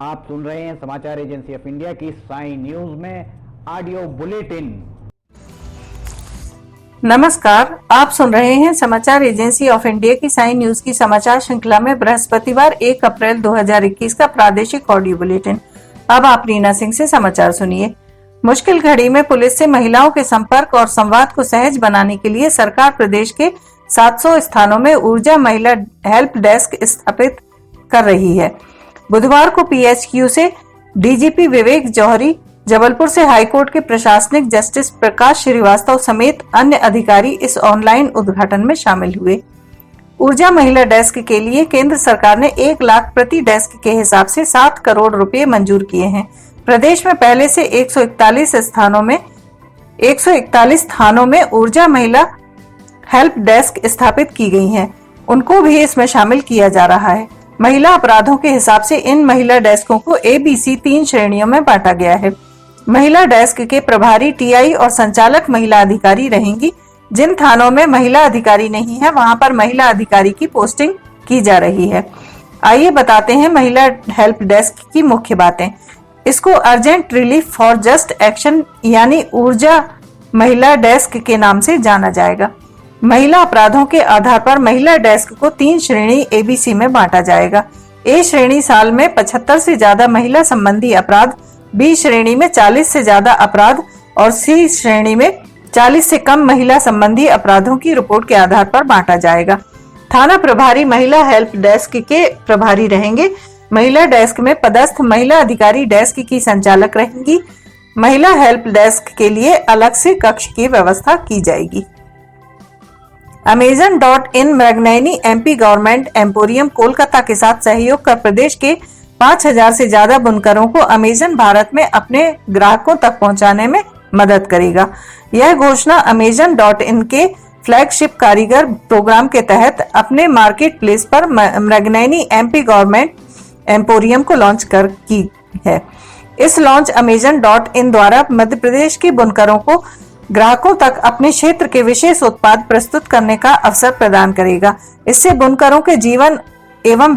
आप सुन रहे हैं समाचार एजेंसी ऑफ इंडिया की साई न्यूज में ऑडियो बुलेटिन। नमस्कार, आप सुन रहे हैं समाचार एजेंसी ऑफ इंडिया की साई न्यूज की समाचार श्रृंखला में बृहस्पतिवार 1 अप्रैल 2021 का प्रादेशिक ऑडियो बुलेटिन। अब आप रीना सिंह से समाचार सुनिए। मुश्किल घड़ी में पुलिस से महिलाओं के संपर्क और संवाद को सहज बनाने के लिए सरकार प्रदेश के 700 स्थानों में ऊर्जा महिला हेल्प डेस्क स्थापित कर रही है। बुधवार को पीएचक्यू से डीजीपी विवेक जौहरी, जबलपुर से हाईकोर्ट के प्रशासनिक जस्टिस प्रकाश श्रीवास्तव समेत अन्य अधिकारी इस ऑनलाइन उद्घाटन में शामिल हुए। ऊर्जा महिला डेस्क के लिए केंद्र सरकार ने 1 लाख प्रति डेस्क के हिसाब से 7 करोड़ रुपए मंजूर किए हैं। प्रदेश में पहले से 141 थानों में ऊर्जा महिला हेल्प डेस्क स्थापित की गई हैं। उनको भी इसमें शामिल किया जा रहा है। महिला अपराधों के हिसाब से इन महिला डेस्कों को ABC 3 श्रेणियों में बांटा गया है। महिला डेस्क के प्रभारी टीआई और संचालक महिला अधिकारी रहेंगी। जिन थानों में महिला अधिकारी नहीं है, वहां पर महिला अधिकारी की पोस्टिंग की जा रही है। आइए बताते हैं महिला हेल्प डेस्क की मुख्य बातें। इसको urgent relief for just action यानी ऊर्जा महिला डेस्क के नाम से जाना जाएगा। महिला अपराधों के आधार पर महिला डेस्क को 3 श्रेणी ABC में बांटा जाएगा। A श्रेणी साल में 75 से ज्यादा महिला संबंधी अपराध, B श्रेणी में 40 से ज्यादा अपराध और C श्रेणी में 40 से कम महिला संबंधी अपराधों की रिपोर्ट के आधार पर बांटा जाएगा। थाना प्रभारी महिला हेल्प डेस्क के प्रभारी रहेंगे। महिला डेस्क में पदस्थ महिला अधिकारी डेस्क की संचालक रहेंगी। महिला हेल्प डेस्क के लिए अलग से कक्ष की व्यवस्था की जाएगी। Amazon.in Mrignayani MP government emporium Kolkata के साथ सहयोग कर प्रदेश के 5000 से ज्यादा बुनकरों को अमेजन भारत में अपने ग्राहकों तक पहुंचाने में मदद करेगा। यह घोषणा Amazon.in के फ्लैगशिप कारीगर प्रोग्राम के तहत अपने मार्केट प्लेस पर मृगनयनी MP गवर्नमेंट एम्पोरियम को लॉन्च कर की है। इस लॉन्च Amazon.in द्वारा मध्य प्रदेश के बुनकरों को ग्राहकों तक अपने क्षेत्र के विशेष उत्पाद प्रस्तुत करने का अवसर प्रदान करेगा। इससे बुनकरों के जीवन एवं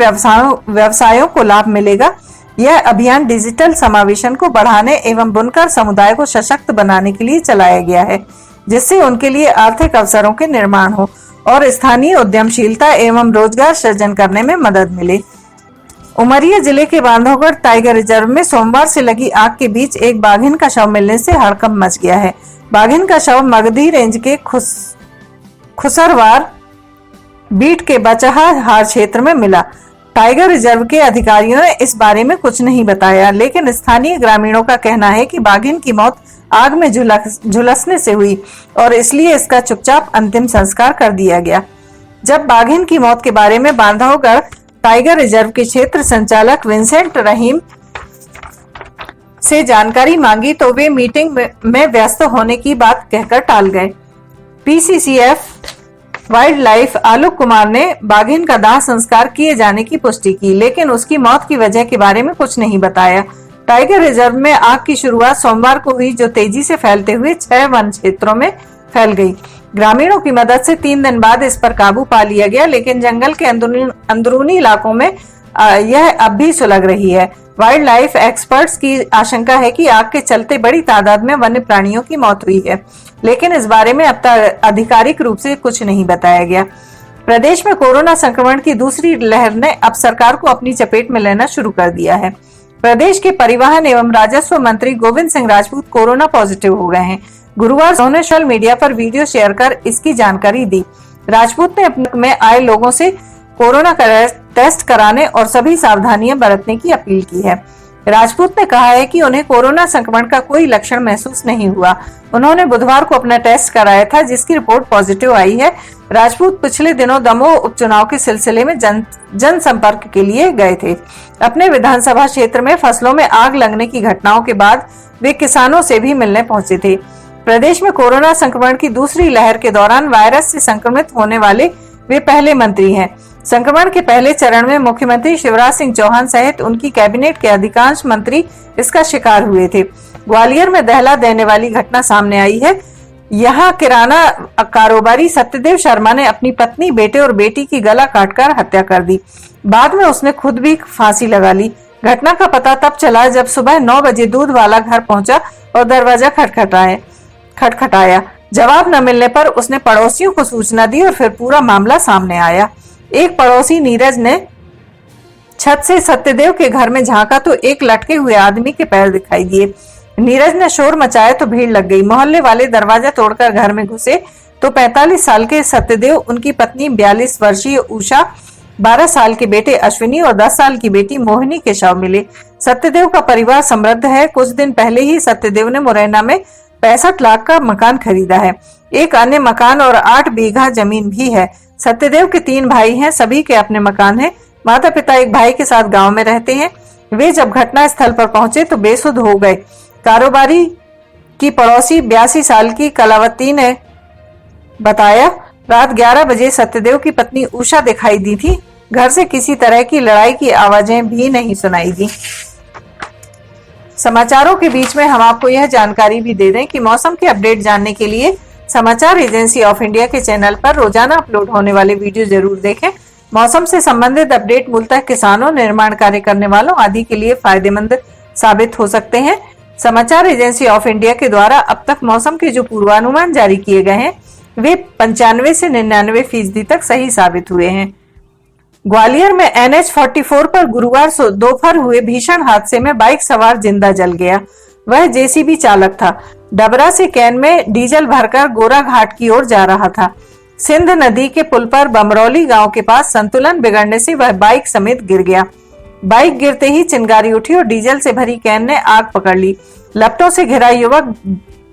व्यवसायों को लाभ मिलेगा। यह अभियान डिजिटल समावेशन को बढ़ाने एवं बुनकर समुदाय को सशक्त बनाने के लिए चलाया गया है, जिससे उनके लिए आर्थिक अवसरों के निर्माण हो और स्थानीय उद्यमशीलता एवं रोजगार सृजन करने में मदद मिले। उमरिया जिले के बांधवगढ़ टाइगर रिजर्व में सोमवार से लगी आग के बीच एक बाघिन का शव मिलने से हड़कंप मच गया है। बाघिन का शव मगधी रेंज के खुसरवार बीट के बचहा हार क्षेत्र में मिला। टाइगर रिजर्व के अधिकारियों ने इस बारे में कुछ नहीं बताया, लेकिन स्थानीय ग्रामीणों का कहना है कि बाघिन की मौत आग में झुलसने से हुई और इसलिए इसका चुपचाप अंतिम संस्कार कर दिया गया। जब बाघिन की मौत के बारे में बांधवगढ़ टाइगर रिजर्व के क्षेत्र संचालक विंसेंट रहीम से जानकारी मांगी तो वे मीटिंग में व्यस्त होने की बात कहकर टाल गए। PCCF wild life Alok Kumar ने बाघिन का दाह संस्कार किए जाने की पुष्टि की, लेकिन उसकी मौत की वजह के बारे में कुछ नहीं बताया। टाइगर रिजर्व में आग की शुरुआत सोमवार को हुई, जो तेजी से फैलते हुए 6 वन क्षेत्रों में फैल गई। ग्रामीणों की मदद से 3 दिन बाद इस पर काबू पा लिया गया, लेकिन जंगल के अंदरूनी इलाकों में यह अब भी सुलग रही है। वाइल्ड लाइफ एक्सपर्ट्स की आशंका है कि आग के चलते बड़ी तादाद में वन्य प्राणियों की मौत हुई है, लेकिन इस बारे में अब तक आधिकारिक रूप से कुछ नहीं बताया गया। प्रदेश में कोरोना संक्रमण की दूसरी लहर ने अब सरकार को अपनी चपेट में लेना शुरू कर दिया है। प्रदेश के परिवहन एवं राजस्व मंत्री गोविंद सिंह राजपूत कोरोना पॉजिटिव हो गए हैं। गुरुवार उन्होंने सोशल मीडिया पर वीडियो शेयर कर इसकी जानकारी दी। राजपूत ने अपने में आए लोगों से कोरोना का टेस्ट कराने और सभी सावधानियां बरतने की अपील की है। राजपूत ने कहा है कि उन्हें कोरोना संक्रमण का कोई लक्षण महसूस नहीं हुआ। उन्होंने बुधवार को अपना टेस्ट कराया था, जिसकी रिपोर्ट पॉजिटिव आई है। राजपूत पिछले दिनों दमोह उपचुनाव के सिलसिले में जनसंपर्क के लिए गए थे। अपने विधानसभा क्षेत्र में फसलों में आग लगने की घटनाओं के बाद वे किसानों से भी मिलने पहुंचे थे। प्रदेश में कोरोना संक्रमण की दूसरी लहर के दौरान वायरस से संक्रमित होने वाले वे पहले मंत्री हैं। संक्रमण के पहले चरण में मुख्यमंत्री शिवराज सिंह चौहान सहित उनकी कैबिनेट के अधिकांश मंत्री इसका शिकार हुए थे। ग्वालियर में दहला देने वाली घटना सामने आई है। यहाँ किराना कारोबारी सत्यदेव शर्मा ने अपनी पत्नी, बेटे और बेटी की गला काटकर हत्या कर दी। बाद में उसने खुद भी फांसी लगा ली। घटना का पता तब चला जब सुबह 9 बजे दूध वाला घर पहुंचा और दरवाजा खटखटाया। जवाब न मिलने पर उसने पड़ोसियों को सूचना दी और फिर पूरा मामला सामने आया। एक पड़ोसी नीरज ने छत से सत्यदेव के घर में झांका तो एक लटके हुए आदमी के पैर दिखाई दिए। नीरज ने शोर मचाया तो भीड़ लग गई। मोहल्ले वाले दरवाजा तोड़कर घर में घुसे तो 45 साल के सत्यदेव, उनकी पत्नी 42 वर्षीय उषा, 12 साल के बेटे अश्विनी और 10 साल की बेटी मोहिनी के शव मिले। सत्यदेव का परिवार समृद्ध है। कुछ दिन पहले ही सत्यदेव ने मुरैना में 65 लाख का मकान खरीदा है। एक अन्य मकान और 8 बीघा जमीन भी है। सत्यदेव के 3 भाई हैं, सभी के अपने मकान हैं। माता पिता एक भाई के साथ गांव में रहते हैं। वे जब घटना स्थल पर पहुंचे तो बेसुध हो गए। कारोबारी की पड़ोसी 82 साल की कलावती ने बताया, रात 11 बजे सत्यदेव की पत्नी उषा दिखाई दी थी। घर से किसी तरह की लड़ाई की आवाजें भी नहीं सुनाई दी। समाचारों के बीच में हम आपको यह जानकारी भी दे दें कि मौसम के अपडेट जानने के लिए समाचार एजेंसी ऑफ इंडिया के चैनल पर रोजाना अपलोड होने वाले वीडियो जरूर देखें। मौसम से संबंधित अपडेट मूलतः किसानों, निर्माण कार्य करने वालों आदि के लिए फायदेमंद साबित हो सकते हैं। समाचार एजेंसी ऑफ इंडिया के द्वारा अब तक मौसम के जो पूर्वानुमान जारी किए गए हैं वे 95 से 99% तक सही साबित हुए हैं। ग्वालियर में NH 44 पर गुरुवार दोपहर हुए भीषण हादसे में बाइक सवार जिंदा जल गया। वह जेसीबी चालक था। डबरा से कैन में डीजल भरकर गोरा घाट की ओर जा रहा था। सिंध नदी के पुल पर बमरौली गांव के पास संतुलन बिगड़ने से वह बाइक समेत गिर गया। बाइक गिरते ही चिंगारी उठी और डीजल से भरी कैन ने आग पकड़ ली। लपटों से घिरा युवक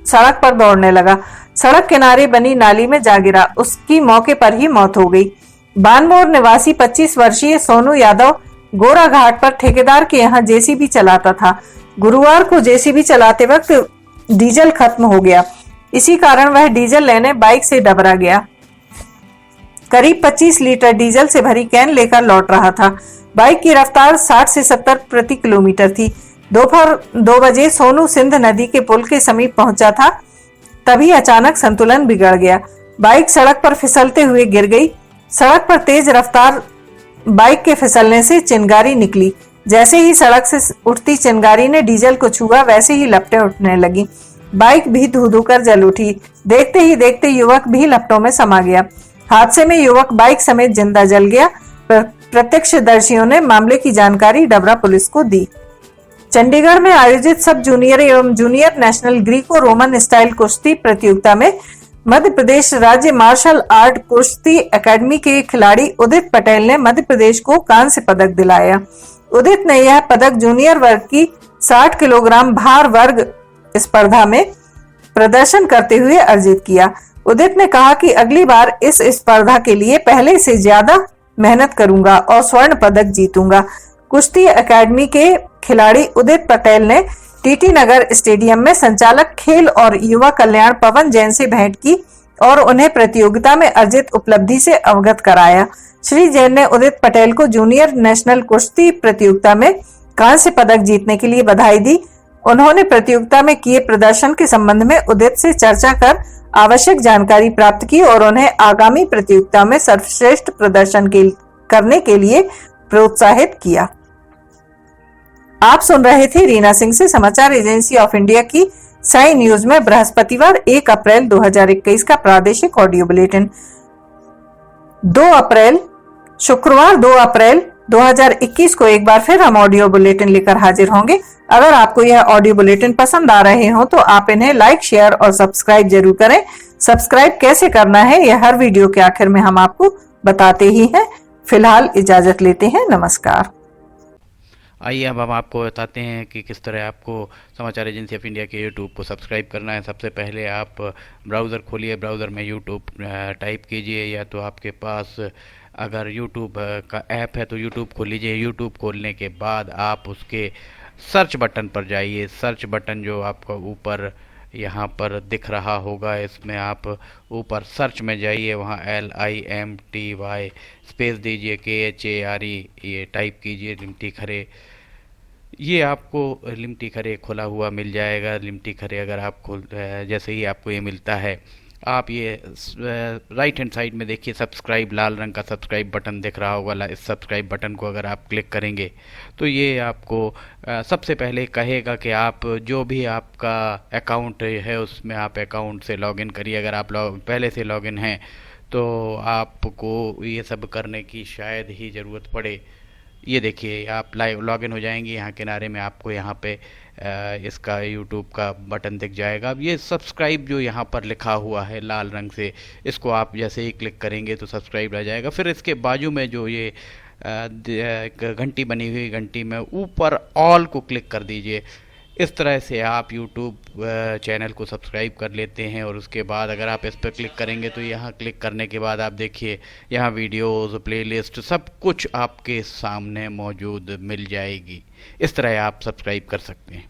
सड़क पर दौड़ने लगा। सड़क किनारे बनी नाली में जा गिरा। उसकी मौके पर ही मौत हो गई। बानमोर निवासी 25 वर्षीय सोनू यादव गोरा घाट पर ठेकेदार के यहाँ जेसीबी चलाता था। गुरुवार को जेसीबी चलाते वक्त डीजल खत्म हो गया। इसी कारण वह डीजल लेने बाइक से डबरा गया। करीब 25 लीटर डीजल से भरी कैन लेकर लौट रहा था। बाइक की रफ्तार 60 से 70 प्रति किलोमीटर थी। दोपहर 2 बजे सोनू सिंध नदी के पुल के समीप पहुंचा था, तभी अचानक संतुलन बिगड़ गया। बाइक सड़क पर फिसलते हुए गिर गई। सड़क पर तेज रफ्तार बाइक के फिसलने से चिंगारी निकली। जैसे ही सड़क से उठती चिंगारी ने डीजल को छुआ, वैसे ही लपटें उठने लगी। बाइक भी धू धू कर जल उठी। देखते ही देखते युवक भी लपटों में समा गया। हादसे में युवक बाइक समेत जिंदा जल गया। प्रत्यक्षदर्शियों ने मामले की जानकारी डबरा पुलिस को दी। चंडीगढ़ में आयोजित सब जूनियर एवं junior national Greco Roman style कुश्ती प्रतियोगिता में मध्य प्रदेश राज्य मार्शल आर्ट कुश्ती एकेडमी के खिलाड़ी उदित पटेल ने मध्य प्रदेश को कांस्य पदक दिलाया। उदित ने यह पदक जूनियर वर्ग की 60 किलोग्राम भार वर्ग स्पर्धा में प्रदर्शन करते हुए अर्जित किया। उदित ने कहा कि अगली बार इस स्पर्धा के लिए पहले से ज्यादा मेहनत करूंगा और स्वर्ण पदक जीतूंगा। कुश्ती एकेडमी के खिलाड़ी उदित पटेल ने टीटी नगर स्टेडियम में संचालक खेल और युवा कल्याण पवन जैन से भेंट की और उन्हें प्रतियोगिता में अर्जित उपलब्धि से अवगत कराया। श्री जैन ने उदित पटेल को जूनियर नेशनल कुश्ती प्रतियोगिता में कांस्य पदक जीतने के लिए बधाई दी। उन्होंने प्रतियोगिता में किए प्रदर्शन के संबंध में उदित से चर्चा कर आवश्यक जानकारी प्राप्त की और उन्हें आगामी प्रतियोगिता में सर्वश्रेष्ठ प्रदर्शन करने के लिए प्रोत्साहित किया। आप सुन रहे थे रीना सिंह से समाचार एजेंसी ऑफ इंडिया की साई न्यूज में बृहस्पतिवार 1 अप्रैल 2021 का प्रादेशिक ऑडियो बुलेटिन। शुक्रवार 2 अप्रैल 2021 को एक बार फिर हम ऑडियो बुलेटिन लेकर हाजिर होंगे। अगर आपको यह ऑडियो बुलेटिन पसंद आ रहे हो तो आप इन्हें लाइक, शेयर और सब्सक्राइब जरूर करें। सब्सक्राइब कैसे करना है यह हर वीडियो के आखिर में हम आपको बताते ही हैं। फिलहाल इजाजत लेते हैं। नमस्कार। आइए अब हम आपको बताते हैं कि किस तरह आपको समाचार एजेंसी ऑफ इंडिया के यूट्यूब को सब्सक्राइब करना है। सबसे पहले आप ब्राउज़र खोलिए, ब्राउज़र में यूट्यूब टाइप कीजिए, या तो आपके पास अगर यूट्यूब का ऐप है तो यूट्यूब खोल लीजिए। यूट्यूब खोलने के बाद आप उसके सर्च बटन पर जाइए। सर्च बटन जो आपको ऊपर यहाँ पर दिख रहा होगा, इसमें आप ऊपर सर्च में जाइए, वहाँ LIMTY स्पेस दीजिए, KHARE ये टाइप कीजिए, लिमटी खरे। ये आपको लिमटी खरे खुला हुआ मिल जाएगा। लिमटी खरे अगर आप जैसे ही आपको ये मिलता है आप ये राइट हैंड साइड में देखिए सब्सक्राइब, लाल रंग का सब्सक्राइब बटन दिख रहा होगा। इस सब्सक्राइब बटन को अगर आप क्लिक करेंगे तो ये आपको सबसे पहले कहेगा कि आप जो भी आपका अकाउंट है उसमें आप अकाउंट से लॉगिन करिए। अगर आप पहले से लॉगिन हैं तो आपको ये सब करने की शायद ही ज़रूरत पड़े। ये देखिए आप लाइव लॉगिन हो जाएंगे, यहाँ किनारे में आपको यहाँ पे इसका यूट्यूब का बटन दिख जाएगा। अब ये सब्सक्राइब जो यहाँ पर लिखा हुआ है लाल रंग से, इसको आप जैसे ही क्लिक करेंगे तो सब्सक्राइब आ जाएगा। फिर इसके बाजू में जो ये एक घंटी बनी हुई, घंटी में ऊपर ऑल को क्लिक कर दीजिए। इस तरह से आप यूट्यूब चैनल को सब्सक्राइब कर लेते हैं। और उसके बाद अगर आप इस पर क्लिक करेंगे तो यहाँ क्लिक करने के बाद आप देखिए यहाँ वीडियोज़, प्लेलिस्ट सब कुछ आपके सामने मौजूद मिल जाएगी। इस तरह आप सब्सक्राइब कर सकते हैं।